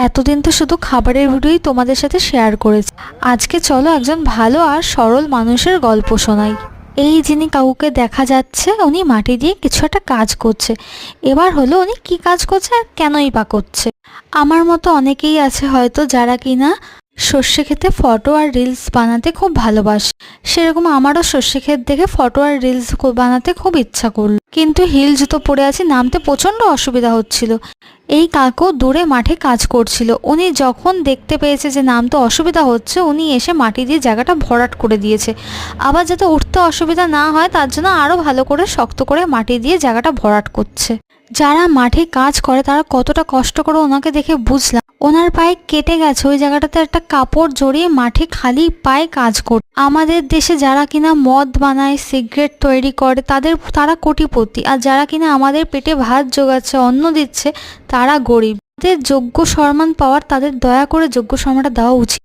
এতদিন তো শুধু খাবারের ভিডিওই তোমাদের সাথে শেয়ার করেছি। আজকে চলো একজন ভালো আর সরল মানুষের গল্প শোনাই। এই যিনি কাউকে দেখা যাচ্ছে উনি মাটি দিয়ে কিছু একটা কাজ করছে। এবার হলো উনি কি কাজ করছে আর কেনই বা করছে। আমার মতো অনেকেই আছে হয়তো যারা কিনা সর্ষে ক্ষেতে ফটো আর রিলস বানাতে খুব ভালোবাসে। সেরকম আমারও সর্ষে ক্ষেত দেখে ফটো আর রিলস বানাতে খুব ইচ্ছা করলো, কিন্তু হিল জুতো পরে আছি, নামতে প্রচণ্ড অসুবিধা হচ্ছিল। এই কাকু দূরে মাঠে কাজ করছিল। উনি যখন দেখতে পেয়েছে যে নামতে অসুবিধা হচ্ছে, উনি এসে মাটি দিয়ে জায়গাটা ভরাট করে দিয়েছে। আবার যাতে উঠতে অসুবিধা না হয় তার জন্য আরও ভালো করে শক্ত করে মাটি দিয়ে জায়গাটা ভরাট করছে। যারা মাঠে কাজ করে তারা কতটা কষ্ট করে ওনাকে দেখে বুঝলাম। ওনার পায়ে কেটে গেছে, ওই জায়গাটাতে একটা কাপড় জড়িয়ে মাঠে খালি পায়ে কাজ করে। আমাদের দেশে যারা কিনা মদ বানায়, সিগারেট তৈরি করে, তারা কোটিপতি, আর যারা কিনা আমাদের পেটে ভাত জোগাচ্ছে, অন্ন দিচ্ছে, তারা গরিব। তাদের যোগ্য সম্মান পাওয়ার, তাদের দয়া করে যোগ্য সম্মানটা দেওয়া উচিত।